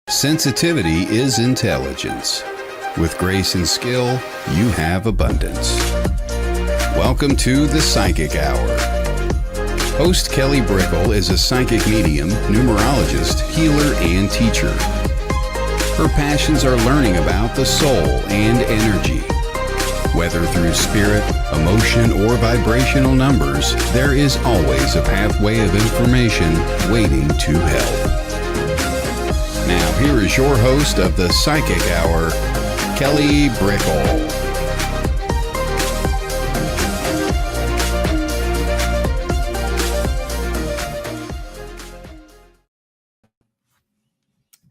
Sensitivity is intelligence. With grace and skill, you have abundance. Welcome to the Psychic Hour. Host Kelly Brickle is a psychic medium, numerologist, healer, and teacher. Her passions are learning about the soul and energy. Whether through spirit, emotion, or vibrational numbers, there is always a pathway of information waiting to help. Now, here is your host of the Psychic Hour, Kelly Brickle.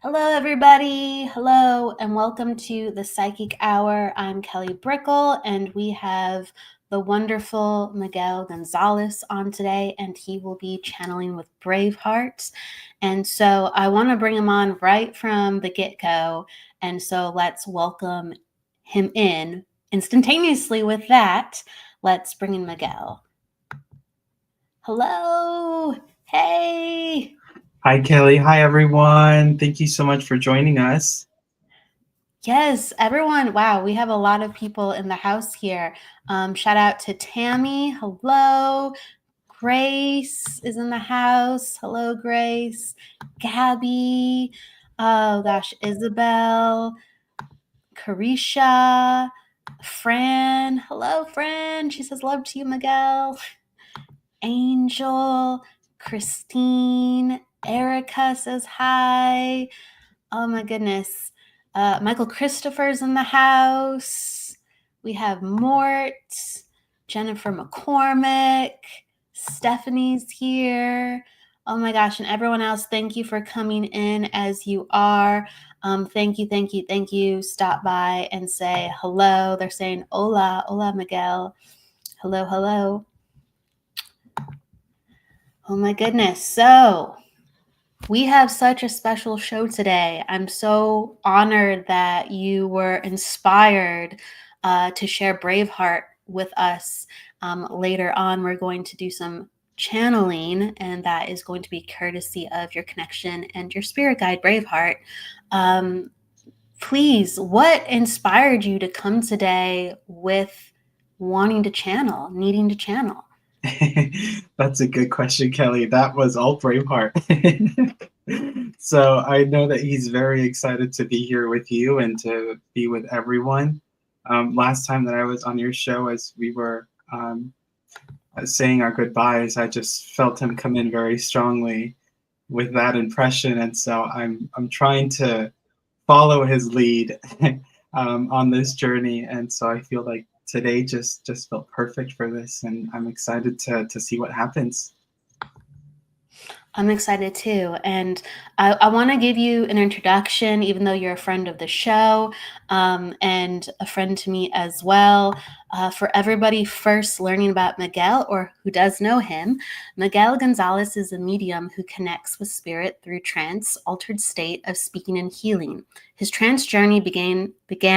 Hello, everybody. Hello, and welcome to the Psychic Hour. I'm Kelly Brickle, and we have the wonderful Miguel Gonzalez on today, and he will be channeling with Braveheart. And so I want to bring him on right from the get-go. And so let's welcome him in instantaneously. With that, let's bring in Miguel. Hello. Hey. Hi, Kelly. Hi, everyone. Thank you so much for joining us. Yes, everyone. Wow, we have a lot of people in the house here. Shout out to Tammy. Hello. Grace is in the house. Hello, Grace. Gabby. Oh, gosh. Isabel. Carisha. Fran. Hello, Fran. She says, love to you, Miguel. Angel. Christine. Erica says hi. Oh, my goodness. Michael Christopher's in the house. We have Mort, Jennifer McCormick, Stephanie's here. Oh my gosh, and everyone else, thank you for coming in as you are. Thank you. Stop by and say hello. They're saying hola, Miguel. Hello. Oh my goodness. So we have such a special show today. I'm so honored that you were inspired to share Braveheart with us. Later on, we're going to do some channeling, and that is going to be courtesy of your connection and your spirit guide, Braveheart. Please, what inspired you to come today with wanting to channel, needing to channel? That's a good question, Kelly. That was all Braveheart. So I know that he's very excited to be here with you and to be with everyone. Last time that I was on your show, as we were saying our goodbyes, I just felt him come in very strongly with that impression, and so I'm trying to follow his lead on this journey, and so I feel like today just felt perfect for this, and I'm excited to see what happens. I'm excited too. And I want to give you an introduction, even though you're a friend of the show and a friend to me as well. For everybody first learning about Miguel, or who does know him, Miguel Gonzalez is a medium who connects with spirit through trance, altered state of speaking and healing. His trance journey began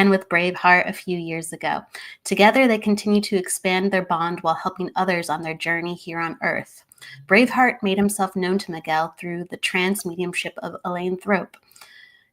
with Braveheart a few years ago. Together, they continue to expand their bond while helping others on their journey here on Earth. Braveheart made himself known to Miguel through the trance mediumship of Elaine Thorpe,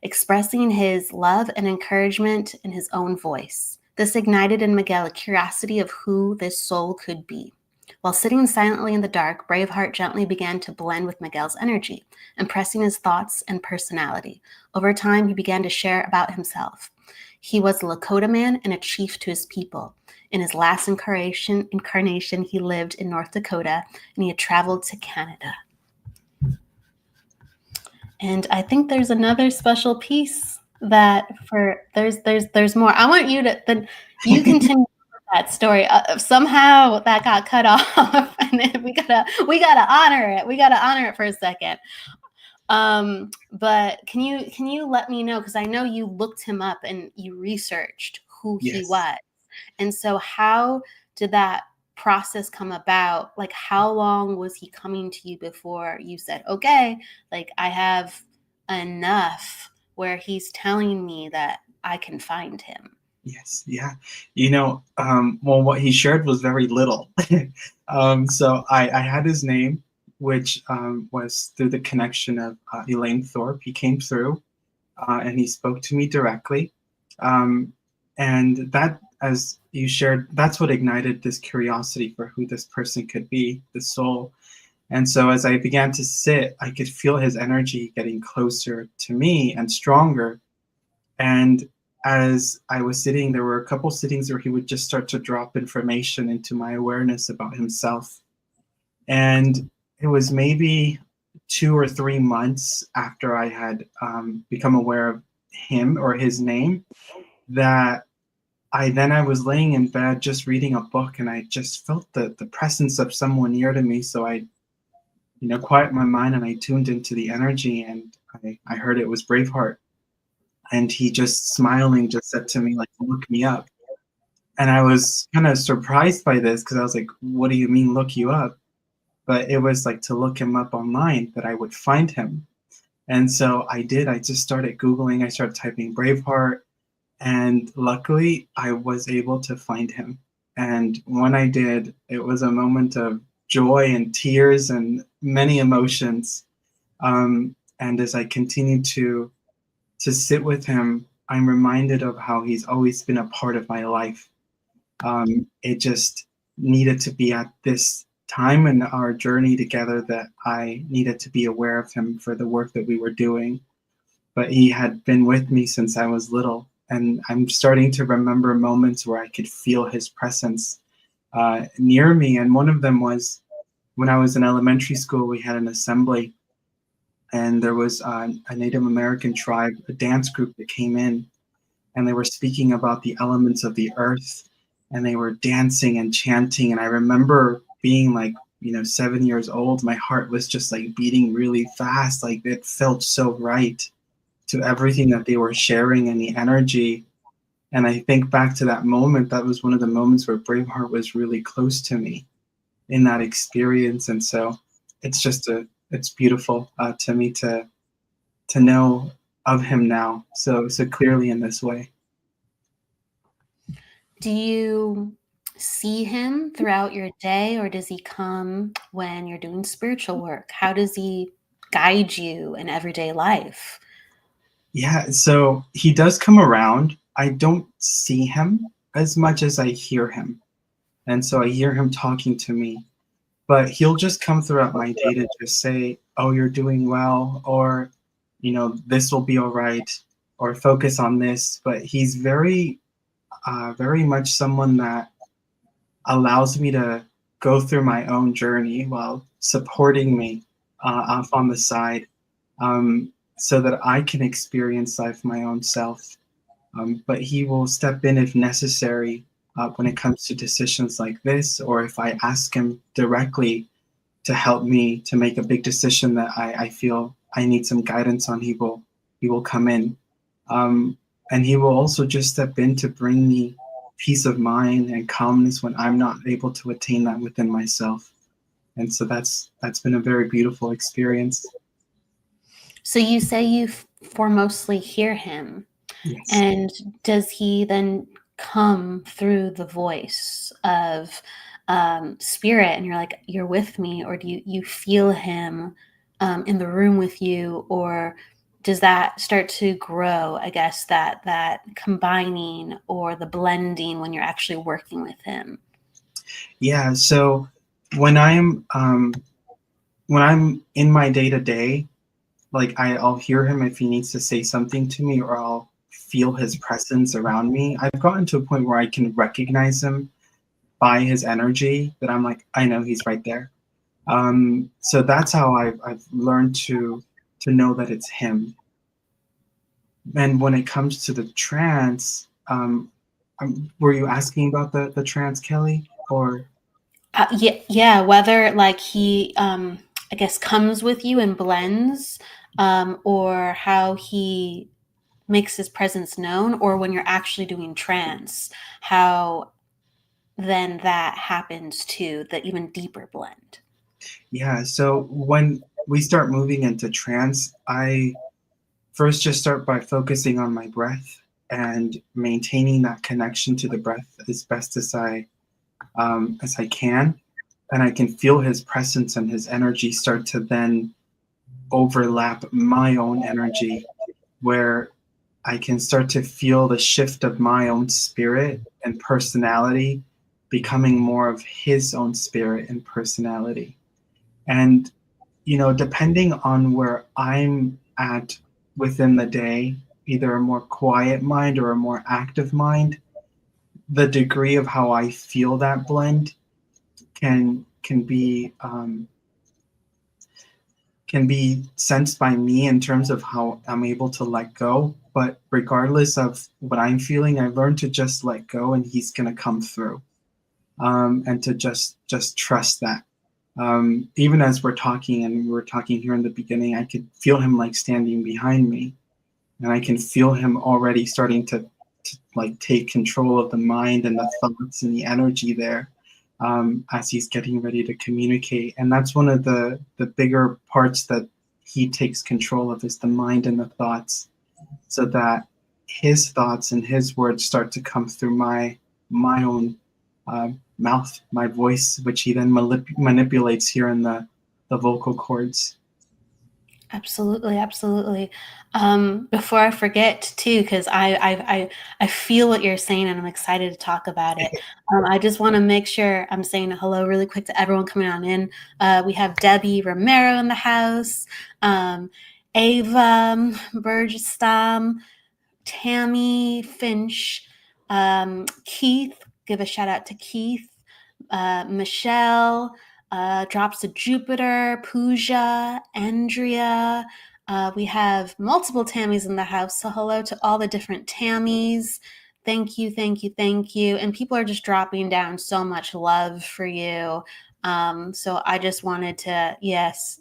expressing his love and encouragement in his own voice. This ignited in Miguel a curiosity of who this soul could be. While sitting silently in the dark, Braveheart gently began to blend with Miguel's energy, impressing his thoughts and personality. Over time, he began to share about himself. He was a Lakota man and a chief to his people. In his last incarnation, he lived in North Dakota, and he had traveled to Canada. And I think there's another special piece that there's more. I want you to you continue that story. Somehow that got cut off, and we gotta honor it. We gotta honor it for a second. But can you let me know, because I know you looked him up and you researched who he was. And so how did that process come about? Like, how long was he coming to you before you said, okay, like I have enough where he's telling me that I can find him? Yes. Yeah. Well, what he shared was very little. So I had his name, which was through the connection of Elaine Thorpe. He came through. and he spoke to me directly. And that, as you shared, that's what ignited this curiosity for who this person could be, the soul. And so as I began to sit, I could feel his energy getting closer to me and stronger. And as I was sitting, there were a couple sittings where he would just start to drop information into my awareness about himself. And it was maybe 2 or 3 months after I had become aware of him or his name that I was laying in bed just reading a book, and I just felt the presence of someone near to me. So I, quiet my mind and I tuned into the energy, and I heard it was Braveheart. And he just smiling just said to me, like, look me up. And I was kind of surprised by this because I was like, what do you mean look you up? But it was like to look him up online that I would find him. And so I did. I just started Googling. I started typing Braveheart. And luckily, I was able to find him. And when I did, it was a moment of joy and tears and many emotions. And as I continued to sit with him, I'm reminded of how he's always been a part of my life. It just needed to be at this time in our journey together that I needed to be aware of him for the work that we were doing. But he had been with me since I was little. And I'm starting to remember moments where I could feel his presence near me. And one of them was when I was in elementary school, we had an assembly. And there was a Native American tribe, a dance group that came in. And they were speaking about the elements of the earth. And they were dancing and chanting. And I remember being like, 7 years old. My heart was just like beating really fast. Like it felt so right to everything that they were sharing and the energy. And I think back to that moment, that was one of the moments where Braveheart was really close to me in that experience. And so it's just it's beautiful to me to know of him now so clearly in this way. Do you see him throughout your day, or does he come when you're doing spiritual work? How does he guide you in everyday life? Yeah, so he does come around. I don't see him as much as I hear him. And so I hear him talking to me. But he'll just come throughout my day to just say, oh, you're doing well, or, this will be all right, or focus on this. But he's very, very much someone that allows me to go through my own journey while supporting me off on the side. So that I can experience life my own self. But he will step in if necessary when it comes to decisions like this, or if I ask him directly to help me to make a big decision that I feel I need some guidance on, he will come in. And he will also just step in to bring me peace of mind and calmness when I'm not able to attain that within myself. And so that's been a very beautiful experience. So you say you foremostly hear him. Yes. And does he then come through the voice of spirit, and you're like, you're with me? Or do you feel him in the room with you? Or does that start to grow, I guess, that combining or the blending when you're actually working with him? Yeah, so when I'm in my day-to-day, like I'll hear him if he needs to say something to me, or I'll feel his presence around me. I've gotten to a point where I can recognize him by his energy, that I'm like, I know he's right there. So that's how I've learned to know that it's him. And when it comes to the trance, were you asking about the trance, Kelly, or? Yeah, whether like he, I guess, comes with you and blends, or how he makes his presence known, or when you're actually doing trance, how then that happens to the even deeper blend. Yeah, so when we start moving into trance, I first just start by focusing on my breath and maintaining that connection to the breath as best as I can. And I can feel his presence and his energy start to then overlap my own energy. where I can start to feel the shift of my own spirit and personality becoming more of his own spirit and personality. And, depending on where I'm at within the day, either a more quiet mind or a more active mind, the degree of how I feel that blend can be sensed by me in terms of how I'm able to let go. But regardless of what I'm feeling, I learned to just let go, and he's gonna come through, and to just trust that. Even as we're talking, and we were talking here in the beginning, I could feel him like standing behind me, and I can feel him already starting to like take control of the mind and the thoughts and the energy there, as he's getting ready to communicate. And that's one of the bigger parts that he takes control of, is the mind and the thoughts, so that his thoughts and his words start to come through my own mouth, my voice, which he then manipulates here in the vocal cords. Absolutely, absolutely. Before I forget too, because I feel what you're saying and I'm excited to talk about it. I just want to make sure I'm saying hello really quick to everyone coming on in. We have Debbie Romero in the house, Ava Bergestam, Tammy Finch, Keith. Give a shout out to Keith, Michelle. Drops to Jupiter, Pooja, Andrea. We have multiple Tammys in the house. So hello to all the different Tammys. Thank you, thank you, thank you. And people are just dropping down so much love for you. So I just wanted to, yes,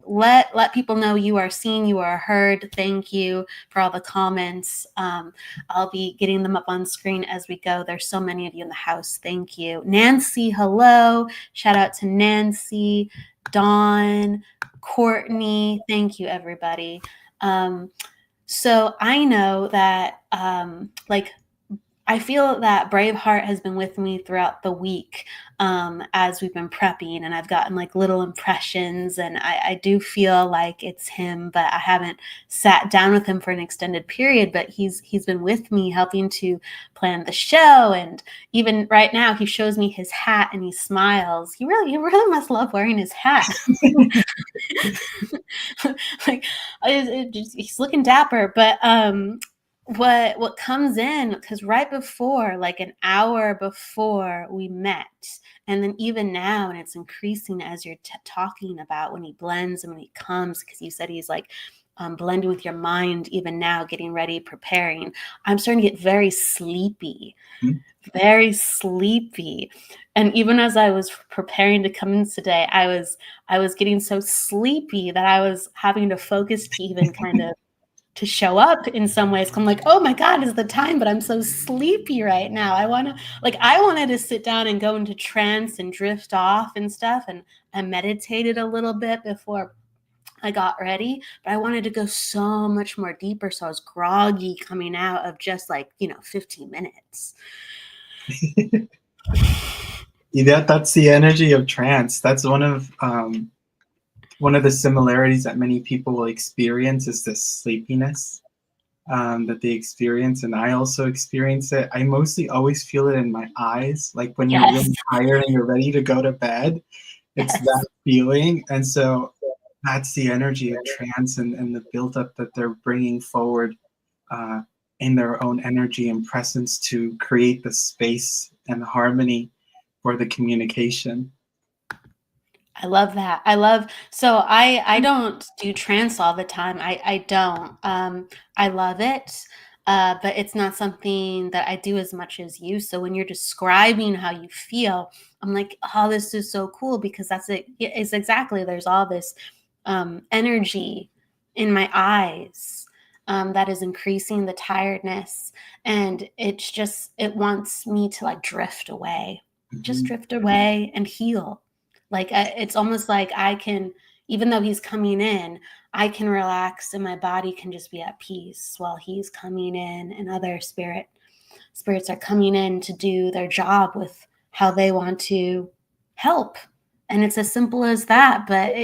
let people know you are seen, you are heard. Thank you for all the comments. I'll be getting them up on screen as we go. There's so many of you in the house. Thank you. Nancy, hello. Shout out to Nancy, Dawn, Courtney. Thank you, everybody. So I know that I feel that Braveheart has been with me throughout the week, as we've been prepping, and I've gotten like little impressions, and I do feel like it's him, but I haven't sat down with him for an extended period, but he's been with me helping to plan the show. And even right now he shows me his hat and he smiles. He really must love wearing his hat. Like he's looking dapper, but what comes in, because right before, like an hour before we met, and then even now, and it's increasing as you're talking about when he blends and when he comes, because you said he's like blending with your mind even now, getting ready, preparing. I'm starting to get very sleepy. Very sleepy. And even as I was preparing to come in today, I was getting so sleepy that I was having to focus to even kind of to show up in some ways. I'm like, oh my God, is the time, but I'm so sleepy right now. I wanted to sit down and go into trance and drift off and stuff. And I meditated a little bit before I got ready, but I wanted to go so much more deeper. So I was groggy coming out of just 15 minutes. That's the energy of trance. That's one of the similarities that many people will experience, is this sleepiness that they experience, and I also experience it. I mostly always feel it in my eyes, like when you're really tired and you're ready to go to bed. It's that feeling. And so that's the energy of trance, and the buildup that they're bringing forward in their own energy and presence to create the space and harmony for the communication. I love that. So I don't do trance all the time. I don't. I love it. But it's not something that I do as much as you. So when you're describing how you feel, I'm like, oh, this is so cool, because that's it. It's exactly, there's all this energy in my eyes that is increasing the tiredness. And it wants me to like drift away, just drift away and heal. Like it's almost like I can, even though he's coming in, I can relax and my body can just be at peace while he's coming in, and other spirits are coming in to do their job with how they want to help And it's as simple as that. But,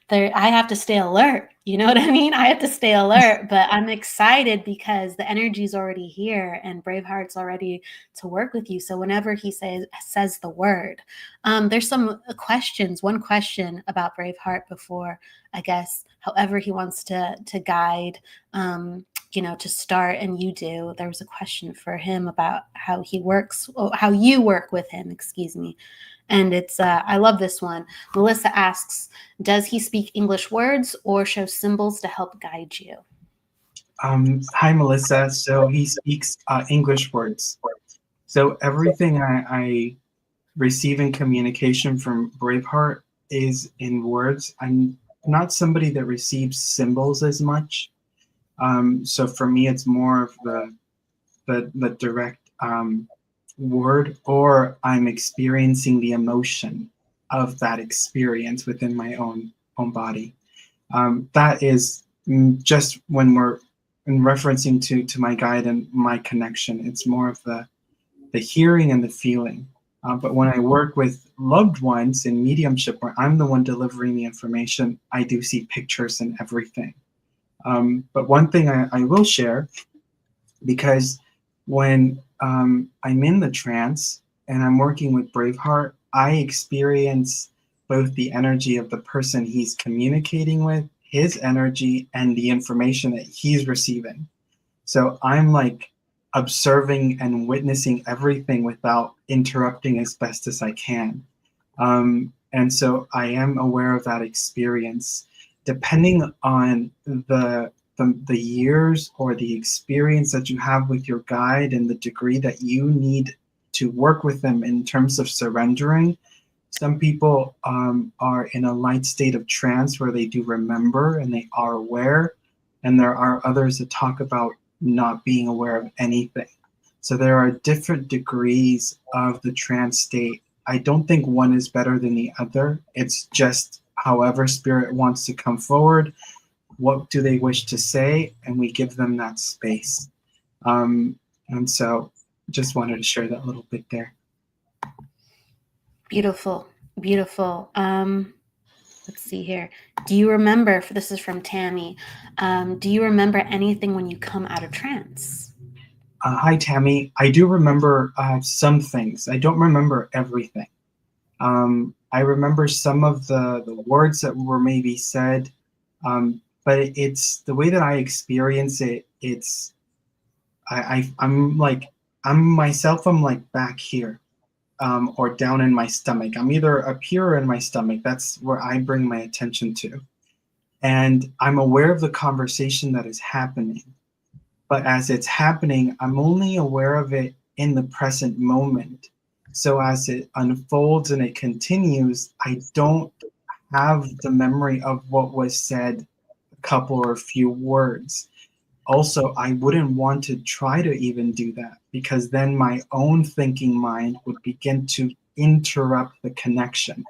I have to stay alert. You know what I mean? I have to stay alert. But I'm excited because the energy's already here and Braveheart's already to work with you. So whenever he says the word, there's some questions. One question about Braveheart before, I guess, however he wants to guide, to start, and you do. There was a question for him about how he works, how you work with him, excuse me. And it's, I love this one. Melissa asks, does he speak English words or show symbols to help guide you? Hi, Melissa. So he speaks English words. So everything I receive in communication from Braveheart is in words. I'm not somebody that receives symbols as much. So for me, it's more of the direct word, or I'm experiencing the emotion of that experience within my own body. That is just when we're in referencing to my guide and my connection. It's more of the hearing and the feeling. But when I work with loved ones in mediumship, where I'm the one delivering the information, I do see pictures and everything. But one thing I will share, because when I'm in the trance and I'm working with Braveheart, I experience both the energy of the person he's communicating with, his energy, and the information that he's receiving. So I'm like observing and witnessing everything without interrupting as best as I can. And so I am aware of that experience. Depending on the years or the experience that you have with your guide and the degree that you need to work with them in terms of surrendering, some people are in a light state of trance where they do remember and they are aware, and there are others that talk about not being aware of anything. So there are different degrees of the trance state. I don't think one is better than the other. It's just however spirit wants to come forward, what do they wish to say, and we give them that space. And so just wanted to share that little bit there. Beautiful, beautiful. Let's see here. Do you remember, this is from Tammy, do you remember anything when you come out of trance? Hi, Tammy. I do remember some things. I don't remember everything. I remember some of the words that were maybe said, but it's the way that I experience it. It's I'm like I'm like back here, or down in my stomach. I'm either up here or in my stomach. That's where I bring my attention to, and I'm aware of the conversation that is happening. But as it's happening, I'm only aware of it in the present moment. So as it unfolds and it continues, I don't have the memory of what was said, a couple or a few words. Also, I wouldn't want to try to even do that, because then my own thinking mind would begin to interrupt the connection.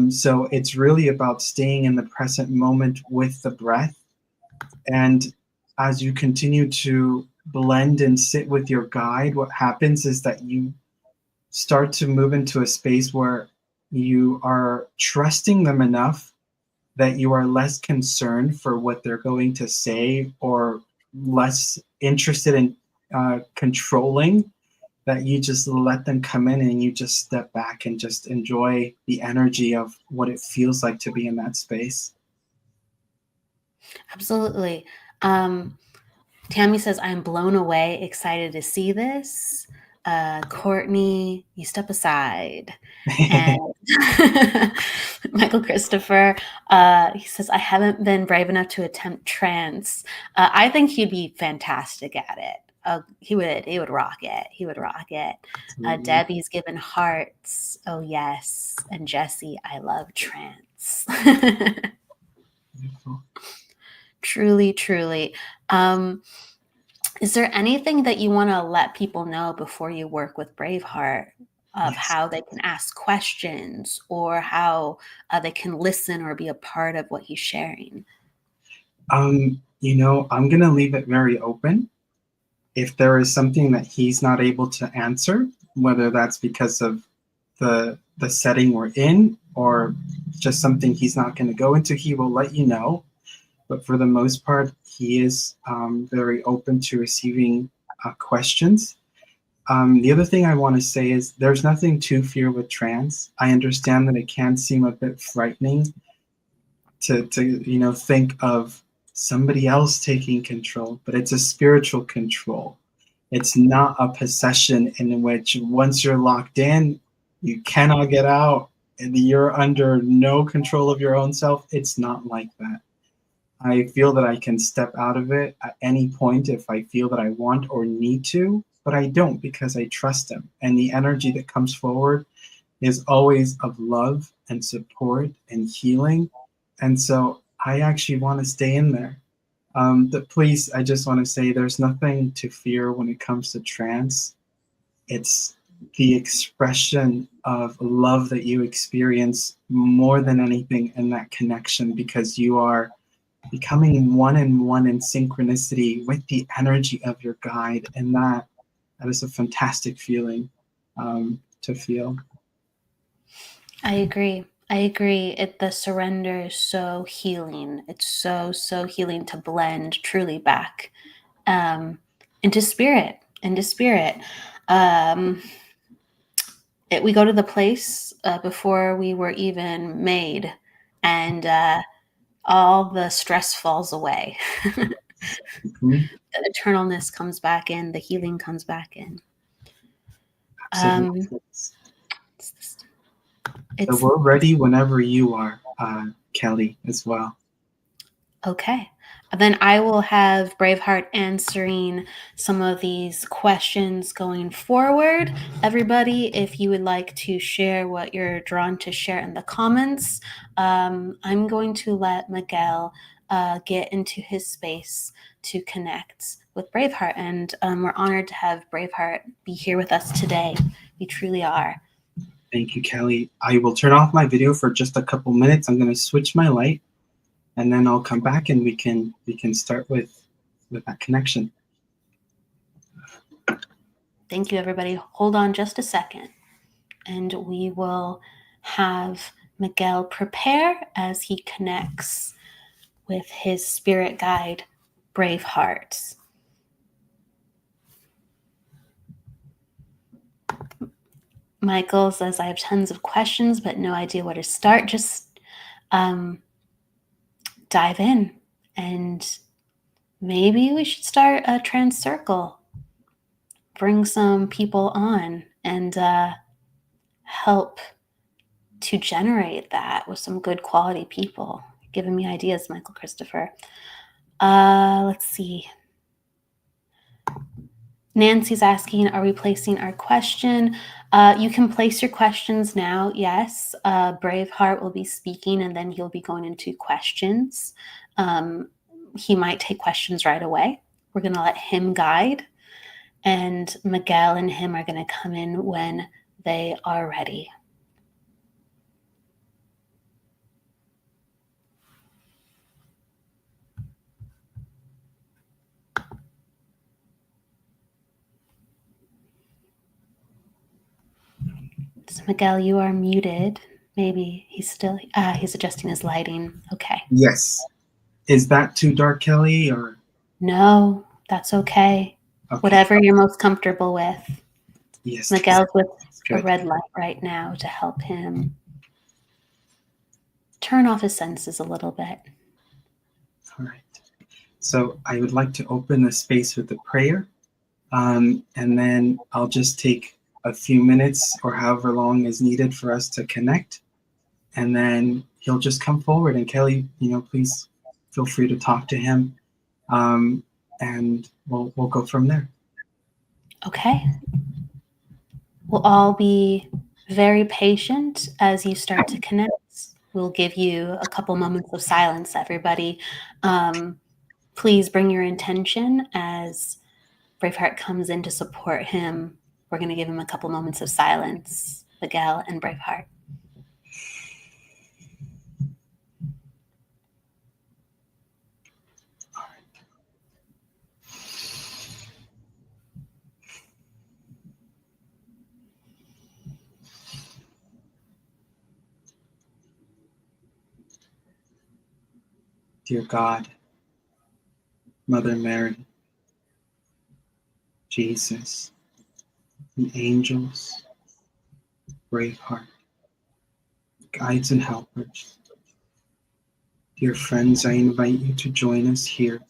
So it's really about staying in the present moment with the breath. And as you continue to blend and sit with your guide, what happens is that you start to move into a space where you are trusting them enough that you are less concerned for what they're going to say, or less interested in controlling, that you just let them come in and you just step back and just enjoy the energy of what it feels like to be in that space. Absolutely. Tammy says, I'm blown away, excited to see this. Courtney, you step aside. And Michael Christopher, he says, I haven't been brave enough to attempt trance. I think he'd be fantastic at it. He would rock it. He would rock it. Debbie's given hearts. Oh, yes. And Jesse, I love trance. Truly, truly. Is there anything that you want to let people know before you work with Braveheart, of Yes. how they can ask questions, or how they can listen or be a part of what he's sharing? I'm going to leave it very open. If there is something that he's not able to answer, whether that's because of the the setting we're in, or just something he's not going to go into, he will let you know. But for the most part, he is very open to receiving questions. The other thing I want to say is there's nothing to fear with trance. I understand that it can seem a bit frightening to think of somebody else taking control, but it's a spiritual control. It's not a possession in which once you're locked in, you cannot get out and you're under no control of your own self. It's not like that. I feel that I can step out of it at any point if I feel that I want or need to, but I don't because I trust him. And the energy that comes forward is always of love and support and healing. And so I actually want to stay in there. Please, I just want to say there's nothing to fear when it comes to trance. It's the expression of love that you experience more than anything in that connection, because you are becoming one in synchronicity with the energy of your guide. And that is a fantastic feeling to feel. I agree. The surrender is so healing. It's so healing to blend truly back into spirit. We go to the place before we were even made, and all the stress falls away. Mm-hmm. The eternalness comes back in. The healing comes back in. So we're ready whenever you are, Kelly, as well. Okay. Then I will have Braveheart answering some of these questions going forward. Everybody, if you would like to share what you're drawn to share in the comments, I'm going to let Miguel get into his space to connect with Braveheart. And we're honored to have Braveheart be here with us today. We truly are. Thank you, Kelly. I will turn off my video for just a couple minutes. I'm going to switch my light, and then I'll come back and we can start with that connection. Thank you, everybody. Hold on just a second, and we will have Miguel prepare as he connects with his spirit guide, Braveheart. Michael says, I have tons of questions, but no idea where to start. Just dive in, and maybe we should start a trance circle. Bring some people on and help to generate that with some good quality people. Giving me ideas, Michael Christopher. Let's see. Nancy's asking, are we placing our question? You can place your questions now, yes. Braveheart will be speaking, and then he'll be going into questions. He might take questions right away. We're going to let him guide, and Miguel and him are going to come in when they are ready. So Miguel, you are muted. Maybe he's adjusting his lighting. Okay. Yes. Is that too dark, Kelly, or? No, that's okay. Whatever you're most comfortable with. Yes. Miguel's with a red light right now to help him turn off his senses a little bit. All right. So I would like to open the space with a prayer, and then I'll just take a few minutes or however long is needed for us to connect, and then he'll just come forward. And Kelly, please feel free to talk to him, and we'll go from there. Okay. We'll all be very patient as you start to connect. We'll give you a couple moments of silence, everybody. Please bring your intention as Braveheart comes in to support him. We're going to give him a couple moments of silence, Miguel and Braveheart. dear God, Mother Mary, Jesus, the angels, Braveheart, guides and helpers. Dear friends, I invite you to join us here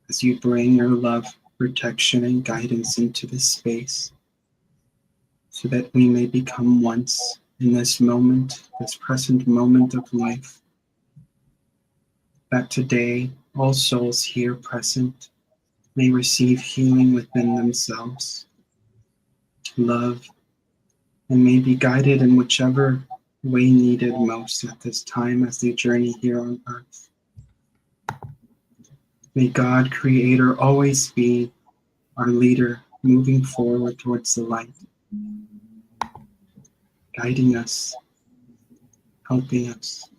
as you bring your love, protection, and guidance into this space so that we may become once in this moment, this present moment of life, that today all souls here present may receive healing within themselves, love, and may be guided in whichever way needed most at this time as they journey here on earth. May God, Creator, always be our leader, moving forward towards the light, guiding us, helping us.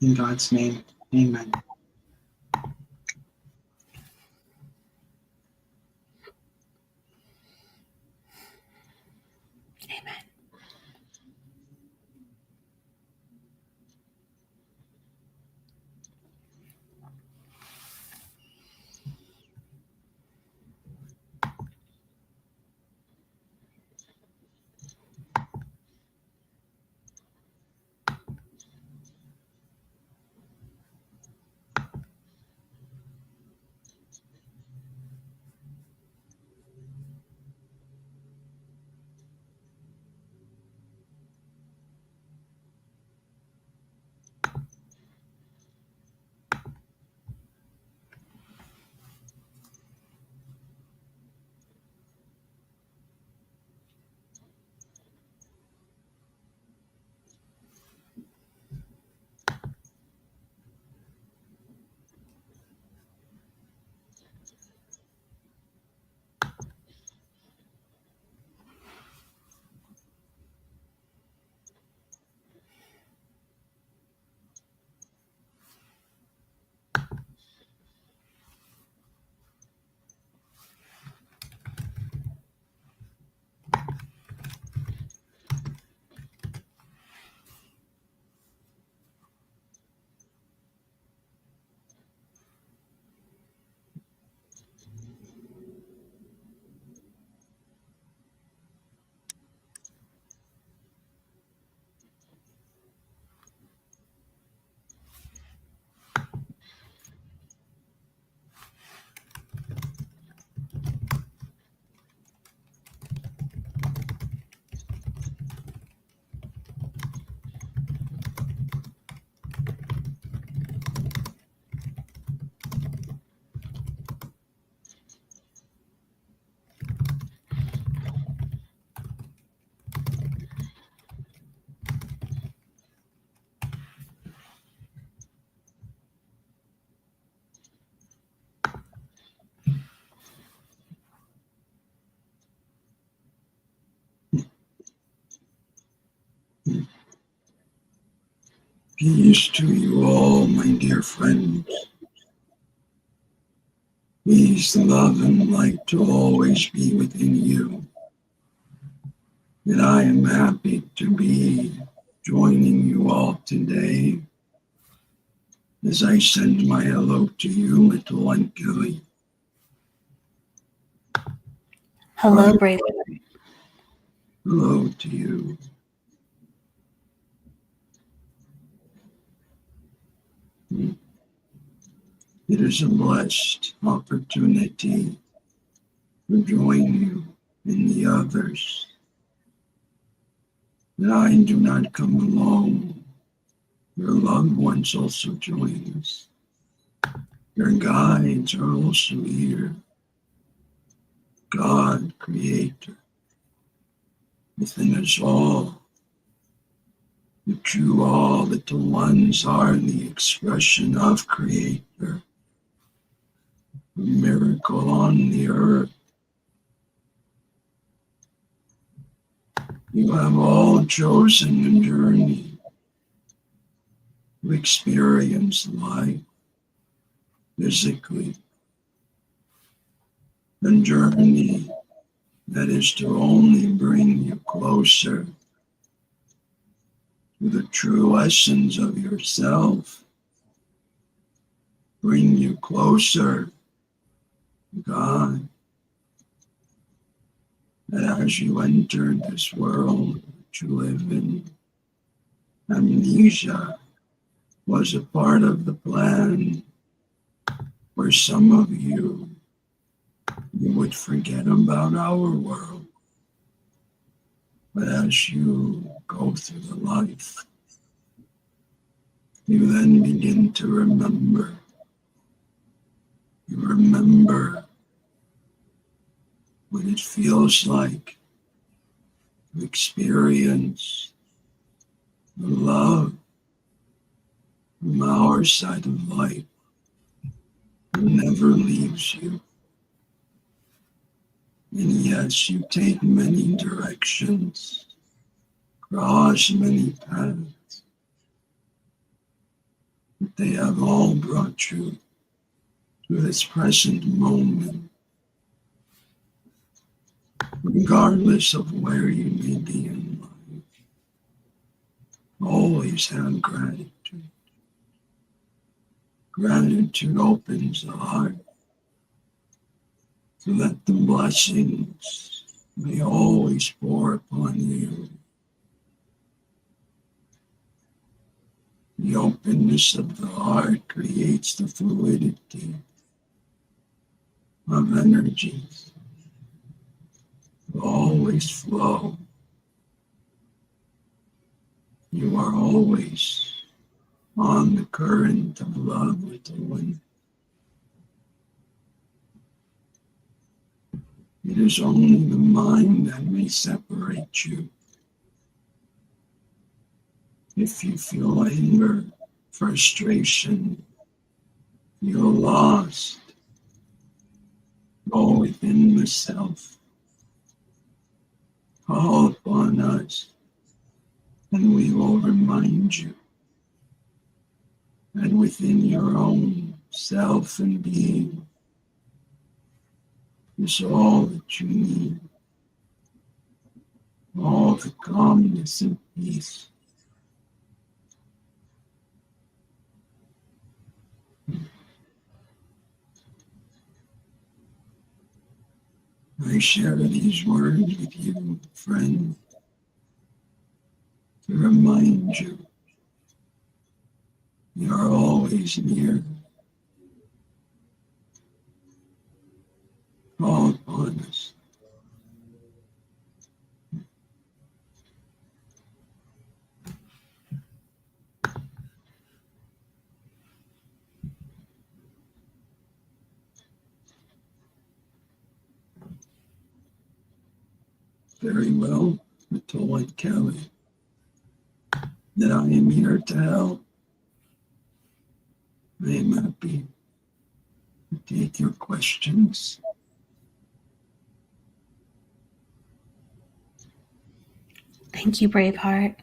In God's name, amen. Amen. Peace to you all, my dear friends. Peace, love, and light to always be within you. And I am happy to be joining you all today as I send my hello to you, little one Kelly. Hello, Hi. Brave. Hello to you. It is a blessed opportunity to join you and the others. And I do not come alone. Your loved ones also join us. Your guides are also here. God, Creator, within us all. The true all little ones are the expression of Creator. A miracle on the earth. You have all chosen a journey to experience life physically. A journey that is to only bring you closer to the true essence of yourself, bring you closer to God. That as you enter this world that you live in, amnesia was a part of the plan where some of you would forget about our world. But as you go through the life, you then begin to remember. You remember what it feels like to experience the love from our side of life that never leaves you. And yes, you take many directions, cross many paths, but they have all brought you to this present moment, regardless of where you may be in life. Always have gratitude. Gratitude opens the heart so that the blessings may always pour upon you. The openness of the heart creates the fluidity of energies that always flow. You are always on the current of love, little one. It is only the mind that may separate you. If you feel anger, frustration, feel lost, go within the self. Call upon us, and we will remind you that within your own self and being is all that you need, all the calmness and peace. I share these words with you, friend, to remind you you are always near. Call upon us. Very well, little white Kelly, that I am here to help. I am happy to take your questions. Thank you, Braveheart.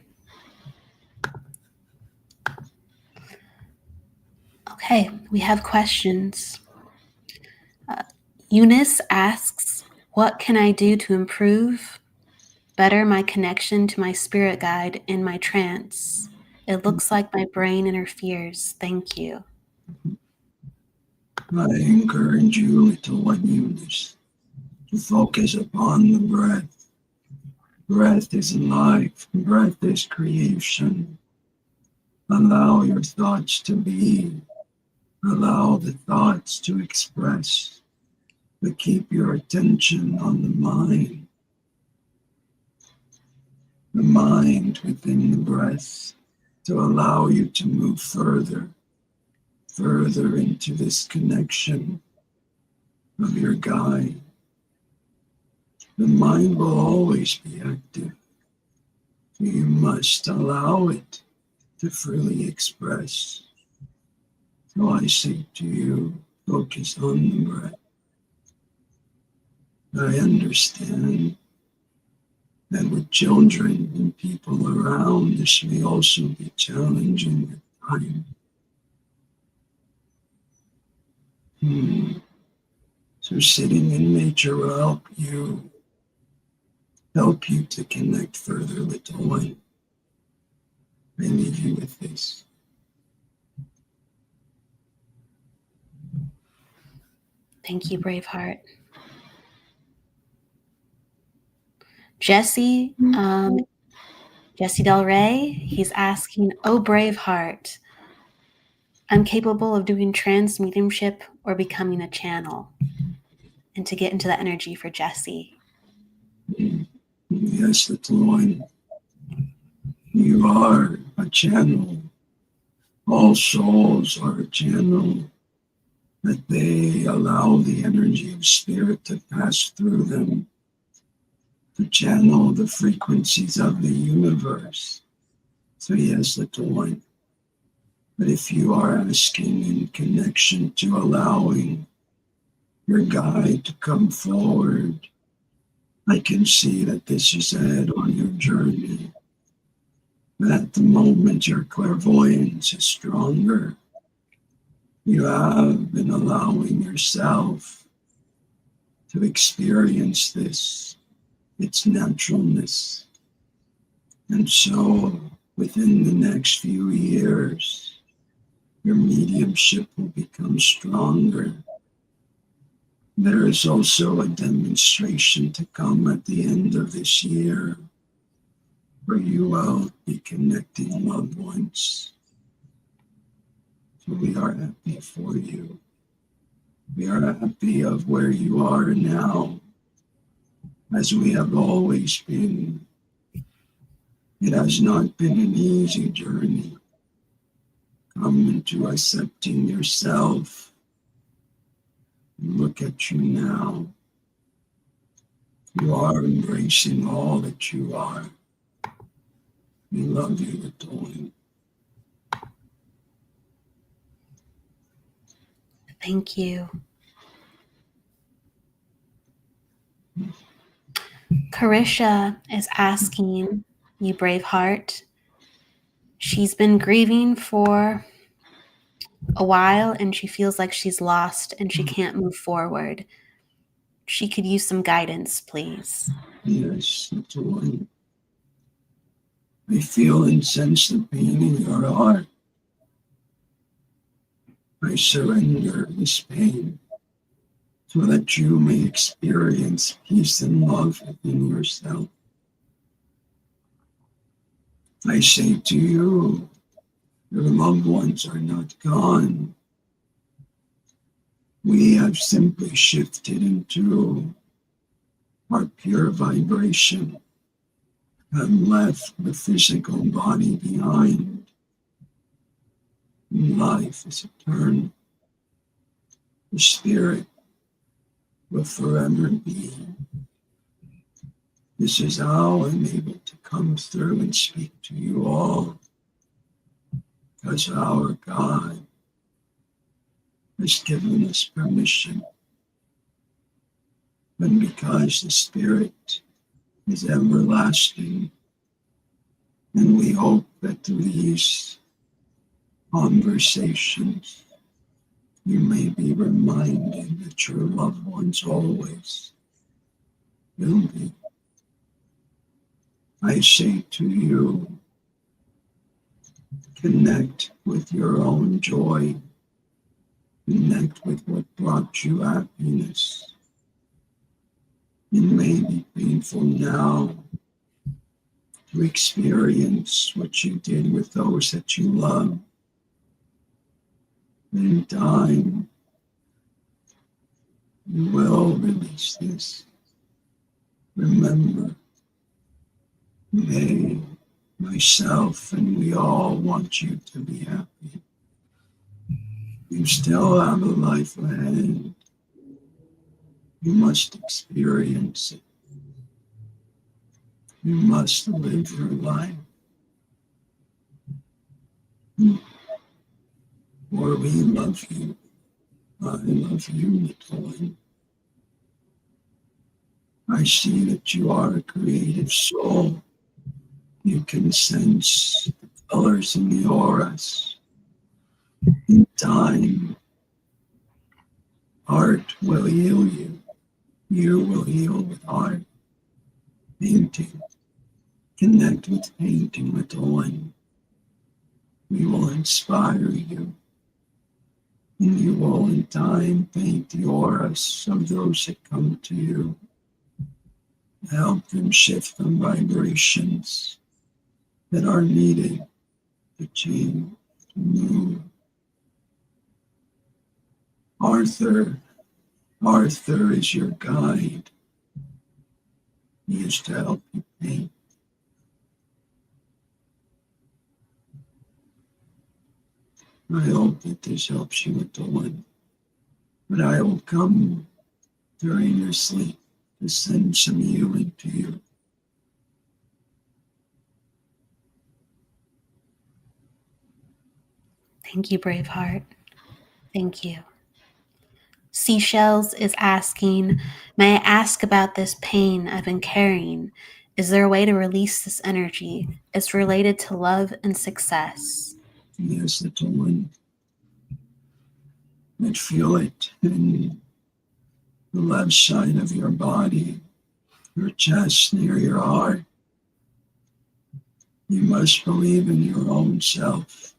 Okay, we have questions. Eunice asks, what can I do to improve better my connection to my spirit guide in my trance? It looks like my brain interferes. Thank you. I encourage you, little one Eunice, to focus upon the breath. Breath is life. Breath is creation. Allow your thoughts to be. Allow the thoughts to express. But keep your attention on the mind. The mind within the breath to allow you to move further into this connection of your guide. The mind will always be active. You must allow it to freely express. So I say to you, focus on the breath. I understand that with children and people around, this may also be challenging at times. So sitting in nature will help you to connect further, little one. I leave you with this. Thank you, Braveheart. Jesse Del Rey, he's asking, "Oh, Braveheart, I'm capable of doing trance mediumship or becoming a channel." And to get into that energy for Jesse. Yes, little one. You are a channel. All souls are a channel, that they allow the energy of spirit to pass through them, to channel the frequencies of the universe. So yes, little one. But if you are asking in connection to allowing your guide to come forward, I can see that this is ahead on your journey. But at the moment, your clairvoyance is stronger. You have been allowing yourself to experience this, its naturalness. And so, within the next few years, your mediumship will become stronger. There is also a demonstration to come at the end of this year, where you will be connecting loved ones. So we are happy for you. We are happy of where you are now, as we have always been. It has not been an easy journey. Come into accepting yourself. Look at you now. You are embracing all that you are. We love you, little one. Thank you. Carisha is asking you, Braveheart. She's been grieving for a while and she feels like she's lost and she can't move forward. She could use some guidance, please. Yes, little one. I feel and sense the pain in your heart. I surrender this pain so that you may experience peace and love within yourself. I say to you, your loved ones are not gone. We have simply shifted into our pure vibration and left the physical body behind. Life is eternal. The spirit will forever be. This is how I'm able to come through and speak to you all, because our God has given us permission, and because the spirit is everlasting, and we hope that through these conversations you may be reminded that your loved ones always will be. I say to you, connect with your own joy. Connect with what brought you happiness. It may be painful now to experience what you did with those that you love. In time, you will release this. Remember, they, myself, and we all want you to be happy. You still have a life ahead. You must experience it. You must live your life. For we love you. I love you, little one. I see that you are a creative soul. You can sense the colors in the auras. In time, art will heal you. You will heal with art. Painting. Connect with painting, little one. We will inspire you, and you will in time paint the auras of those that come to you. Help them shift the vibrations that are needed to change, to move. Arthur is your guide. He is to help you paint. I hope that this helps you with the one. But I will come during your sleep to send some healing to you. Thank you, Braveheart. Thank you. Seashells is asking, may I ask about this pain I've been carrying? Is there a way to release this energy? It's related to love and success. Yes, little one. And feel it in the left side of your body, your chest, near your heart. You must believe in your own self.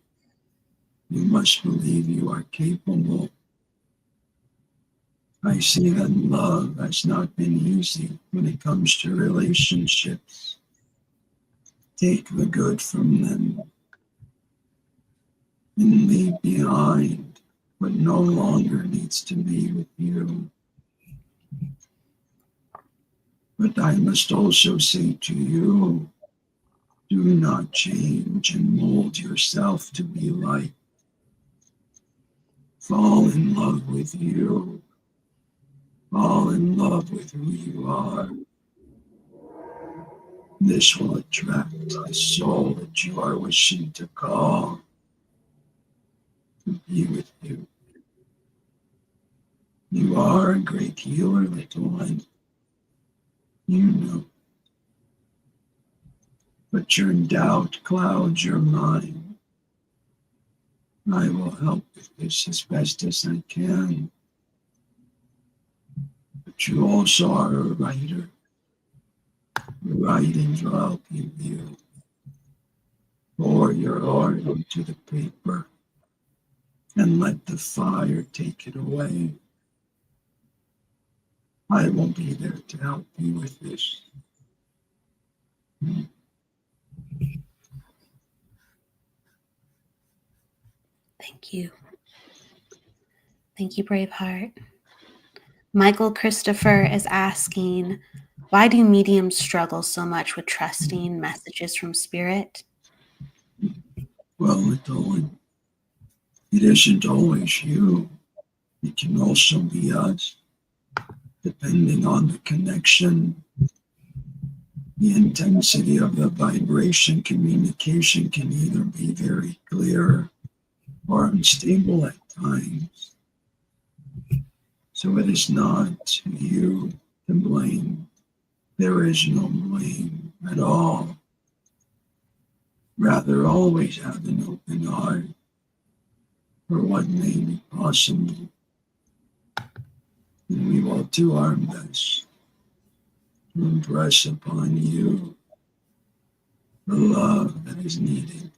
You must believe you are capable. I see that love has not been easy when it comes to relationships. Take the good from them and leave behind what no longer needs to be with you. But I must also say to you, do not change and mold yourself to be like. Fall in love with you. Fall in love with who you are. This will attract the soul that you are wishing to call to be with you. You are a great healer, little one. You know. But your doubt clouds your mind. I will help with this as best as I can. But you also are a writer. Your writings will help you pour your art onto the paper and let the fire take it away. I will be there to help you with this. Thank you. Thank you, Braveheart. Michael Christopher is asking, why do mediums struggle so much with trusting messages from spirit? Well, little one, it isn't always you. It can also be us, depending on the connection, the intensity of the vibration. Communication can either be very clear or unstable at times. So it is not you to blame. There is no blame at all. Rather, always have an open heart for what may be possible. And we will do our best to impress upon you the love that is needed,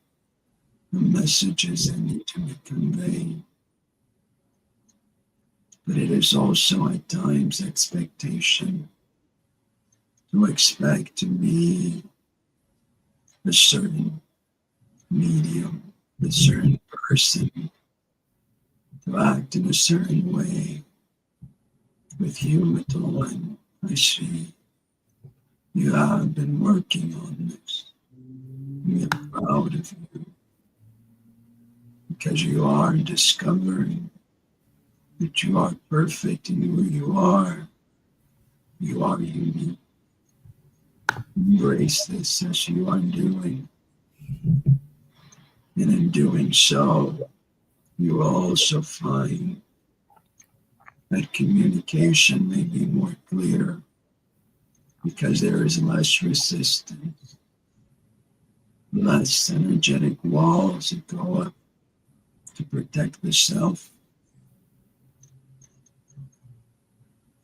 the messages that need to be conveyed. But it is also at times expectation to expect to be a certain medium, a certain person, to act in a certain way. With you, little one, I see you have been working on this. We are proud of you because you are discovering that you are perfect in who you are. You are unique. Embrace this as you are doing. And in doing so, you will also find that communication may be more clear because there is less resistance, less energetic walls that go up to protect the self.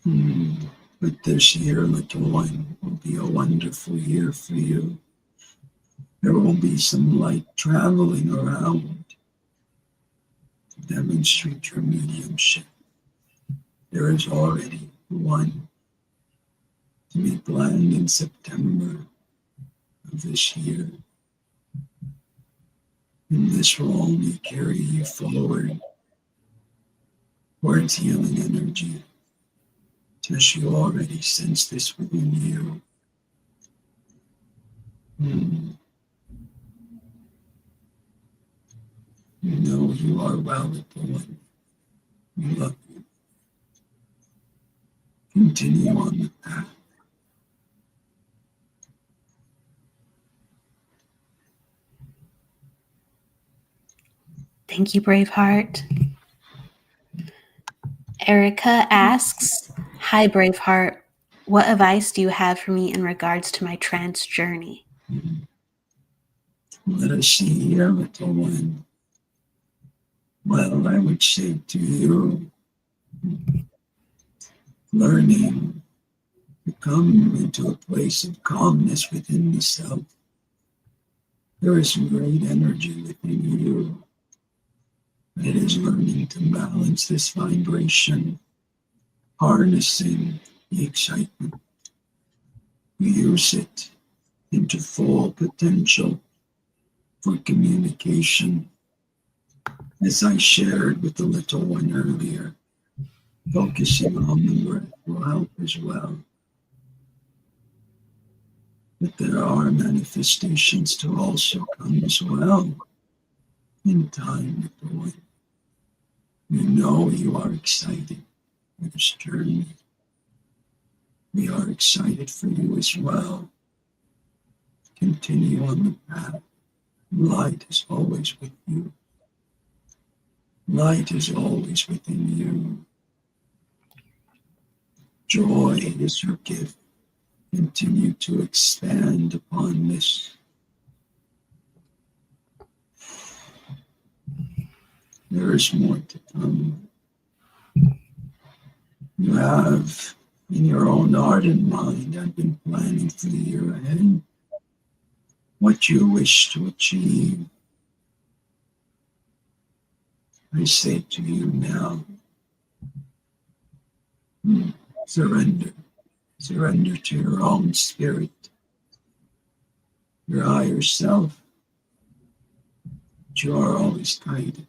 But this year, little one, will be a wonderful year for you. There will be some light traveling around to demonstrate your mediumship. There is already one to be planned in September of this year. And this will only carry you forward towards healing energy, as you already sense this within you. You know you are well with the one. We love you. Continue on the path. Thank you, Braveheart. Erica asks, "Hi, Braveheart. What advice do you have for me in regards to my trance journey?" Let us see here, little one. Well, I would say to you, learning to come into a place of calmness within the self. There is some great energy within you. It is learning to balance this vibration, harnessing the excitement. Use it into full potential for communication. As I shared with the little one earlier, focusing on the breath will help as well. But there are manifestations to also come as well in time with the one. You know you are excited for this journey. We are excited for you as well. Continue on the path. Light is always with you. Light is always within you. Joy is your gift. Continue to expand upon this. There is more to come. You have, in your own heart and mind, I've been planning for the year ahead what you wish to achieve. I say to you now, surrender. Surrender to your own spirit, your higher self, that you are always guided.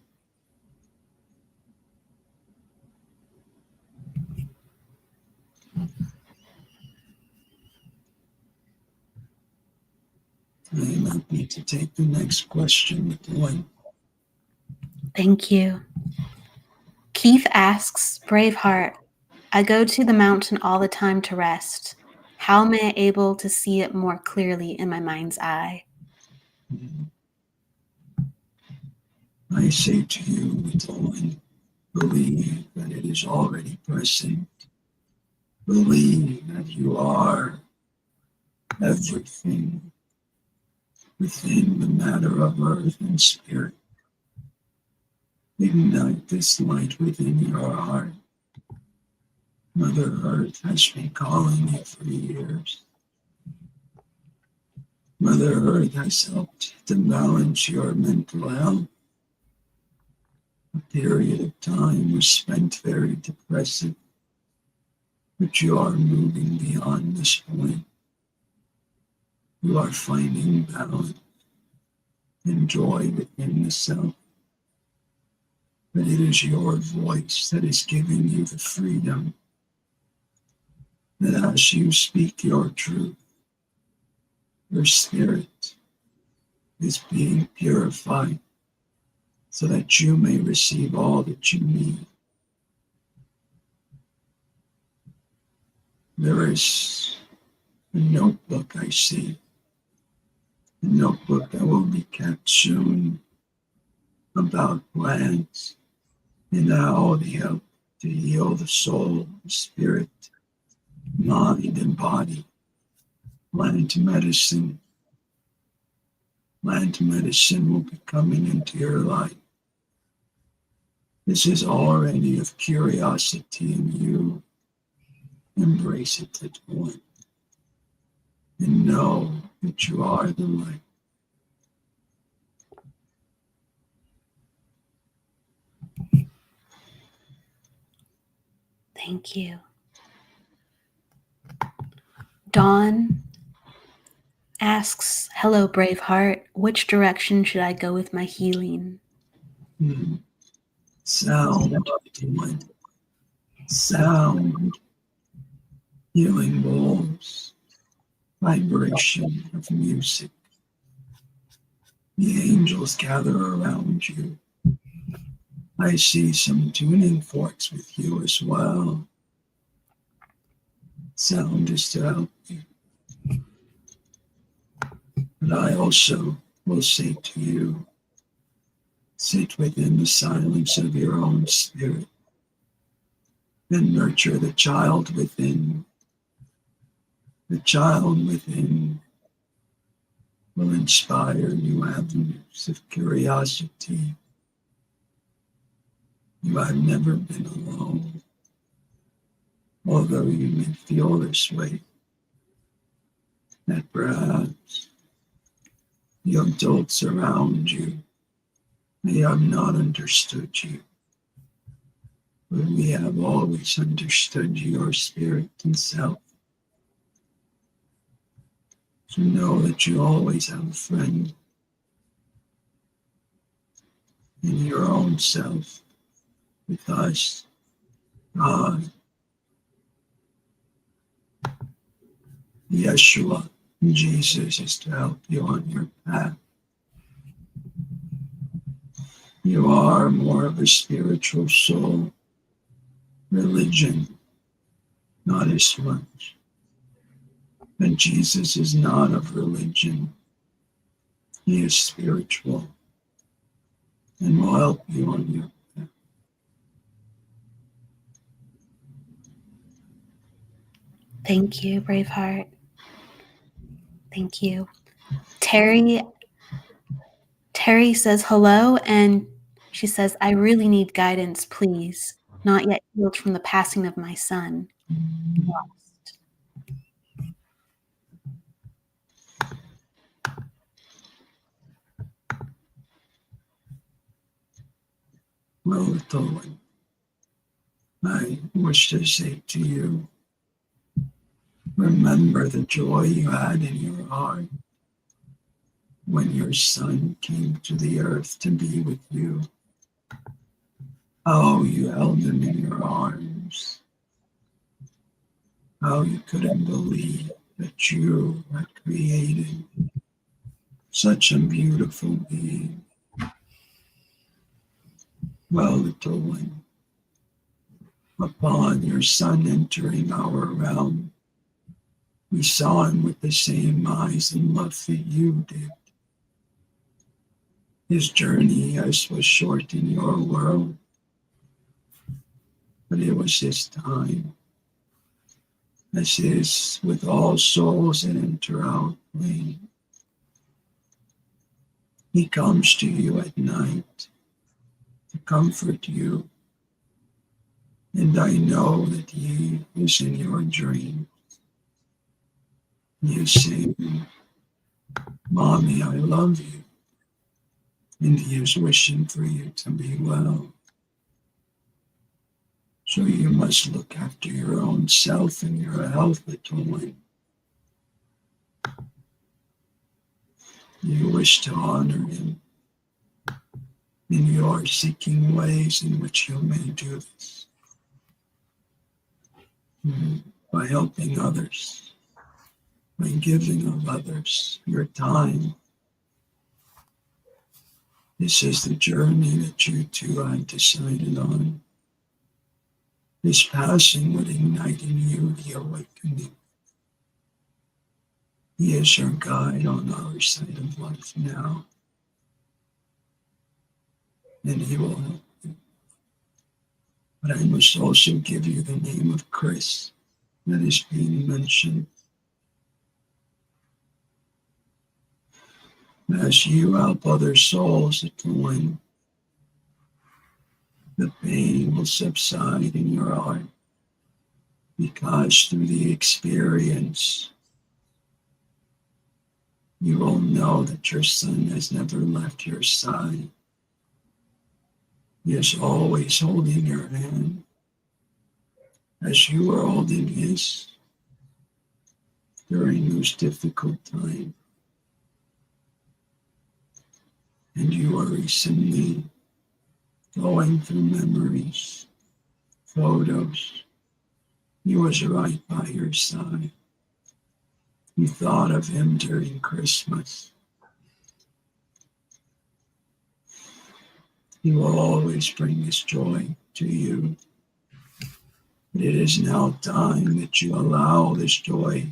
I am happy to take the next question with the one. Thank you. Keith asks, "Braveheart, I go to the mountain all the time to rest. How am I able to see it more clearly in my mind's eye?" I say to you, little one, believe that it is already present. Believe that you are everything within the matter of earth and spirit. Ignite this light within your heart. Mother Earth has been calling you for years. Mother Earth has helped to balance your mental health. A period of time was spent very depressive, but you are moving beyond this point. You are finding balance and joy within the self. But it is your voice that is giving you the freedom that as you speak your truth, your spirit is being purified so that you may receive all that you need. There is a notebook I see, a notebook that will be kept soon about plants and how they help to heal the soul, the spirit, mind, and body. Plant medicine will be coming into your life. This is already of curiosity in you. Embrace it at once. And know that you are the light. Thank you. Dawn asks, hello, brave heart. Which direction should I go with my healing? Sound, Dawn. Sound. Healing bowls. Vibration of music. The angels gather around you. I see some tuning forks with you as well. Sound is to help you. But I also will say to you, sit within the silence of your own spirit and nurture the child within. The child within will inspire new avenues of curiosity. You have never been alone, although you may feel this way, that perhaps the adults around you may have not understood you, but we have always understood your spirit and self. So know that you always have a friend in your own self, with us, God, Yeshua, and Jesus is to help you on your path. You are more of a spiritual soul. Religion, not as much. But Jesus is not of religion. He is spiritual and will help you on your path. Thank you, Braveheart. Thank you. Terry says hello, and she says, I really need guidance, please. Not yet healed from the passing of my son. Lost. Well, little one, I wish to say to you, remember the joy you had in your heart when your son came to the earth to be with you. How you held him in your arms. How you couldn't believe that you had created such a beautiful being. Well, little one, upon your son entering our realm, we saw him with the same eyes and love that you did. His journey, yes, was short in your world, but it was his time. As is with all souls that enter our plane. He comes to you at night to comfort you, and I know that he is in your dream. He is saying, Mommy, I love you. And he is wishing for you to be well. So you must look after your own self and your health, little one. You wish to honor him, and you are seeking ways in which you may do this. By helping others, by giving of others your time. This is the journey that you two have decided on. This passing would ignite in you the awakening. He is your guide on our side of life now. And he will help you. But I must also give you the name of Chris that is being mentioned. As you help other souls at the wing, the pain will subside in your heart, because through the experience, you will know that your son has never left your side. He is always holding your hand as you were holding his during those difficult times. And you are recently going through memories, photos. He was right by your side. You thought of him during Christmas. He will always bring his joy to you. But it is now time that you allow this joy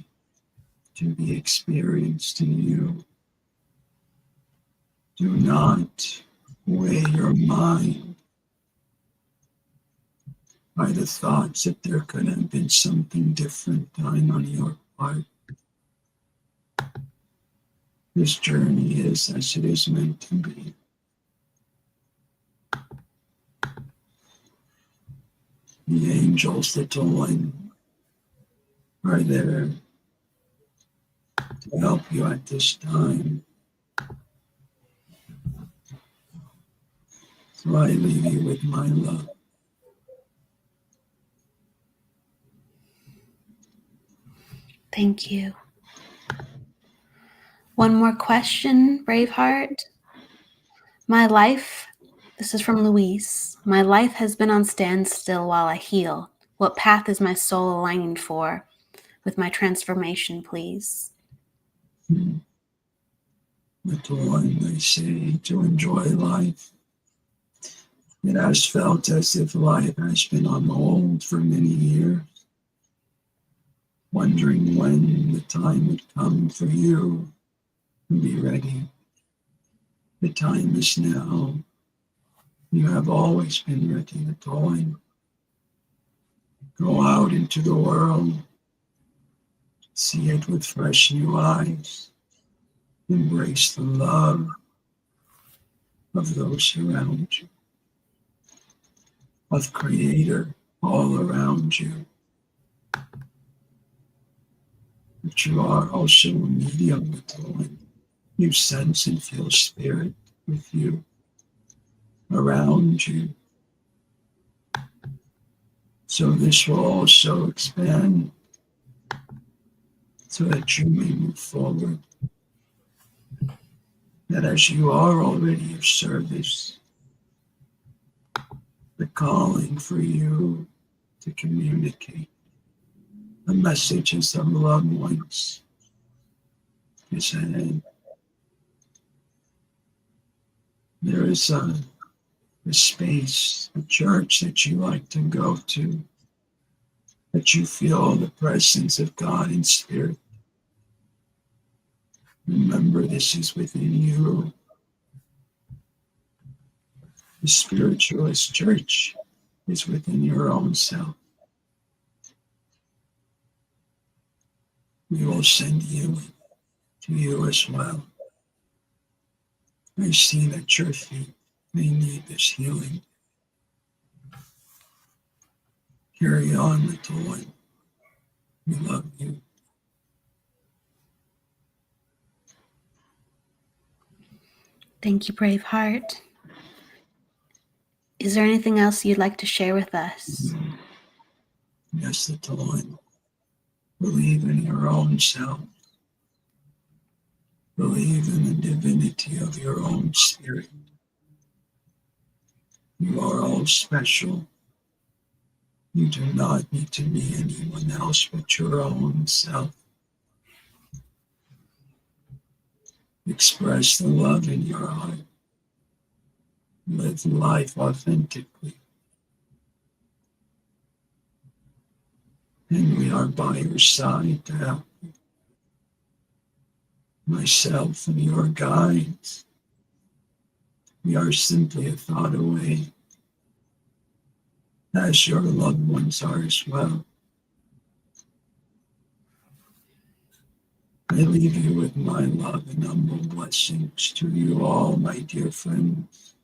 to be experienced in you. Do not weigh your mind by the thoughts that there could have been something different done on your part. This journey is as it is meant to be. The angels that join are there to help you at this time. So I leave you with my love. Thank you. One more question, Braveheart. My life, this is from Louise. My life has been on standstill while I heal. What path is my soul aligning for with my transformation, please? But the one they say to enjoy life. It has felt as if life has been on hold for many years, wondering when the time would come for you to be ready. The time is now. You have always been ready to join. Go out into the world, see it with fresh new eyes, embrace the love of those around you, of Creator all around you. But you are also a medium with the one. You sense and feel spirit with you, around you. So this will also expand so that you may move forward. That as you are already of service, the calling for you to communicate the messages of loved ones is ahead. There is a space, a church that you like to go to, that you feel the presence of God in spirit. Remember, this is within you. The spiritualist church is within your own self. We will send healing to you as well. I see that your feet may need this healing. Carry on, little one. We love you. Thank you, Braveheart. Is there anything else you'd like to share with us? Yes, little one. Believe in your own self. Believe in the divinity of your own spirit. You are all special. You do not need to be anyone else but your own self. Express the love in your heart. Live life authentically. And we are by your side to help you. Myself and your guides. We are simply a thought away, as your loved ones are as well. I leave you with my love and humble blessings to you all, my dear friends.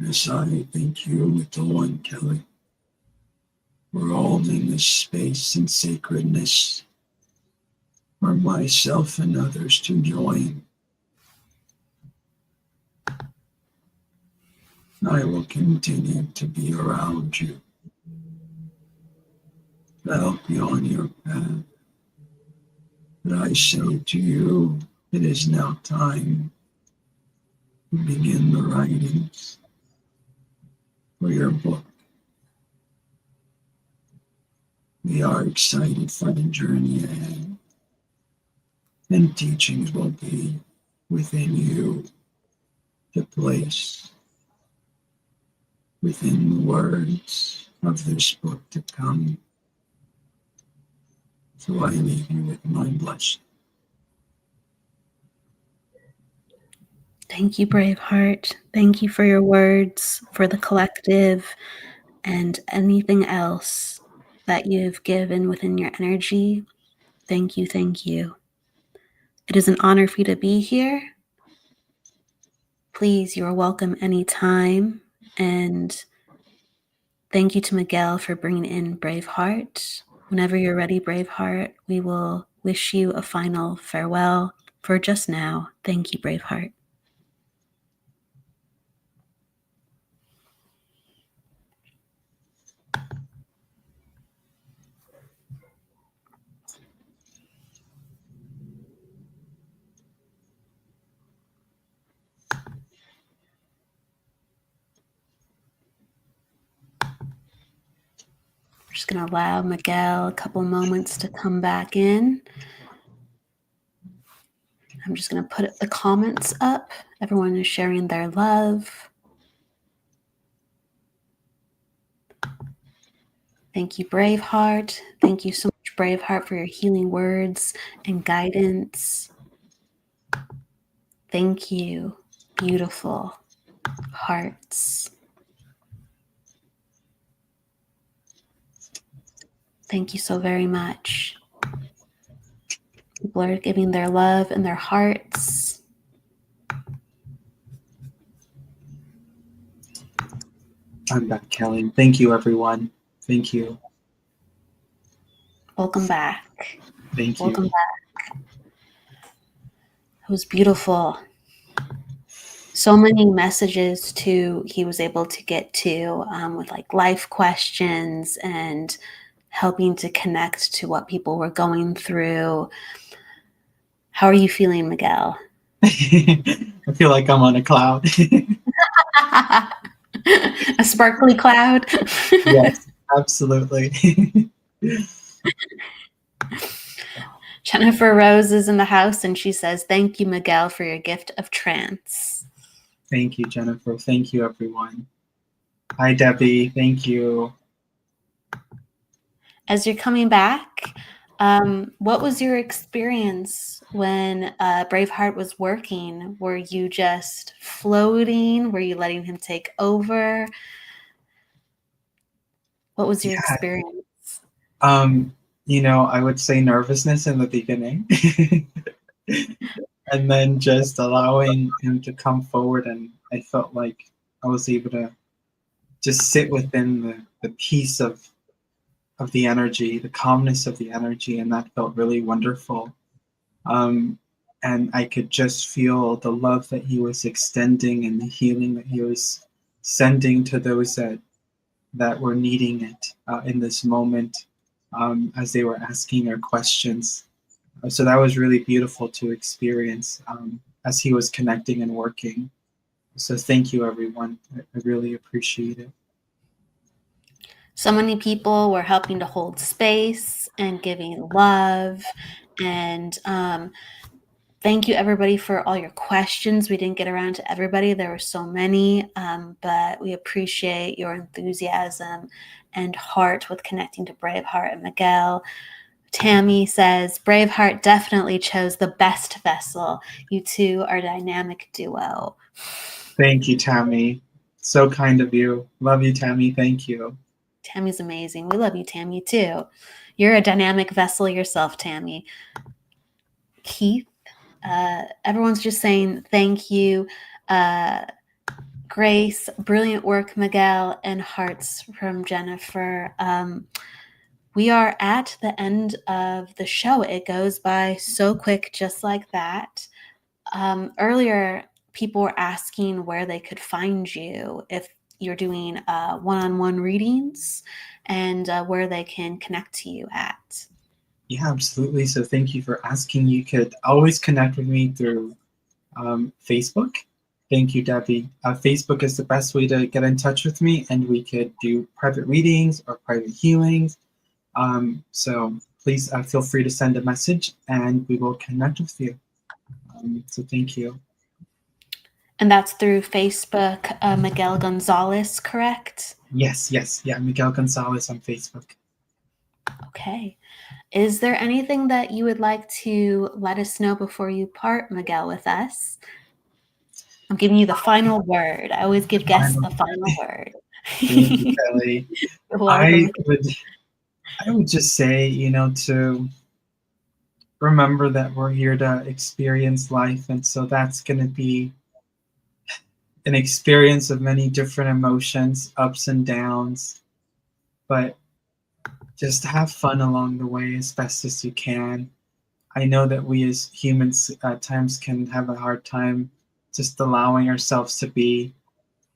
As I thank you, little one, Kelly, for holding this space and sacredness for myself and others to join. I will continue to be around you, to help you on your path. But I say to you, it is now time to begin the writings for your book. We are excited for the journey ahead, and teachings will be within you to place within the words of this book to come. So I leave you with my blessing. Thank you, Braveheart. Thank you for your words, for the collective, and anything else that you've given within your energy. Thank you, thank you. It is an honor for you to be here. Please, you are welcome anytime. And thank you to Miguel for bringing in Braveheart. Whenever you're ready, Braveheart, we will wish you a final farewell for just now. Thank you, Braveheart. We're just going to allow Miguel a couple moments to come back in. I'm just going to put the comments up. Everyone is sharing their love. Thank you, Braveheart. Thank you so much, Braveheart, for your healing words and guidance. Thank you, beautiful hearts. Thank you so very much. People are giving their love and their hearts. I'm back, Kelly. Thank you, everyone. Thank you. Welcome back. Thank you. Welcome back. It was beautiful. So many messages too he was able to get to with like life questions and helping to connect to what people were going through. How are you feeling, Miguel? I feel like I'm on a cloud. A sparkly cloud? Yes, absolutely. Jennifer Rose is in the house and she says, "Thank you, Miguel, for your gift of trance." Thank you, Jennifer. Thank you, everyone. Hi, Debbie. Thank you. As you're coming back, what was your experience when Braveheart was working? Were you just floating? Were you letting him take over? What was your experience? I would say nervousness in the beginning. And then just allowing him to come forward, and I felt like I was able to just sit within the peace of the energy, the calmness of the energy, and that felt really wonderful. And I could just feel the love that he was extending and the healing that he was sending to those that were needing it in this moment as they were asking their questions. So that was really beautiful to experience as he was connecting and working. So thank you, everyone. I really appreciate it. So many people were helping to hold space and giving love. And thank you, everybody, for all your questions. We didn't get around to everybody. There were so many, but we appreciate your enthusiasm and heart with connecting to Braveheart and Miguel. Tammy says, "Braveheart definitely chose the best vessel. You two are a dynamic duo." Thank you, Tammy. So kind of you. Love you, Tammy. Thank you. Tammy's amazing. We love you, Tammy, too. You're a dynamic vessel yourself, Tammy. Keith, everyone's just saying thank you. Grace, brilliant work, Miguel, and hearts from Jennifer. We are at the end of the show. It goes by so quick, just like that. Earlier, people were asking where they could find you if you're doing one-on-one readings, and where they can connect to you at. Yeah, absolutely. So thank you for asking. You could always connect with me through Facebook. Thank you, Debbie. Facebook is the best way to get in touch with me, and we could do private readings or private healings. So please feel free to send a message, and we will connect with you. So thank you. And that's through Facebook, Miguel Gonzalez, correct? Yes. Yeah, Miguel Gonzalez on Facebook. Okay. Is there anything that you would like to let us know before you part, Miguel, with us? I'm giving you the final word. I always give guests the final word. Thank you, Kelly. You're welcome. I would just say, to remember that we're here to experience life, and so that's going to be an experience of many different emotions, ups and downs, but just have fun along the way as best as you can. I know that we as humans at times can have a hard time just allowing ourselves to be,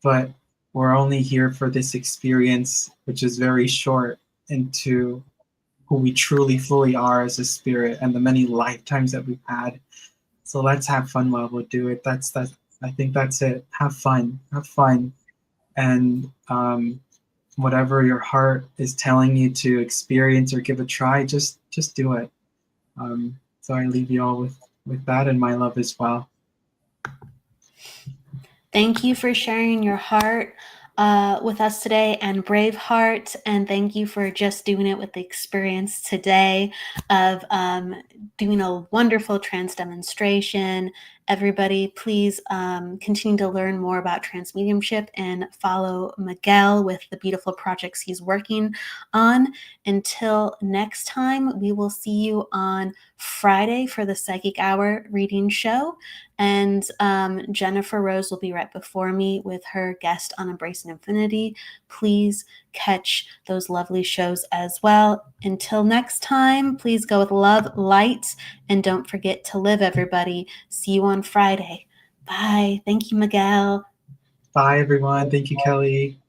but we're only here for this experience, which is very short, into who we truly fully are as a spirit and the many lifetimes that we've had. So let's have fun while we do it. I think that's it. Have fun, and whatever your heart is telling you to experience or give a try, just do it. So I leave you all with that and my love as well. Thank you for sharing your heart with us today, and brave heart. And thank you for just doing it with the experience today of doing a wonderful trance demonstration. Everybody, please continue to learn more about trance mediumship and follow Miguel with the beautiful projects he's working on. Until next time, we will see you on Friday for the Psychic Hour reading show. And Jennifer Rose will be right before me with her guest on Embracing Infinity. Please catch those lovely shows as well. Until next time, please go with love, light, and don't forget to live, everybody. See you on Friday. Bye. Thank you, Miguel. Bye, everyone. Thank you, Kelly.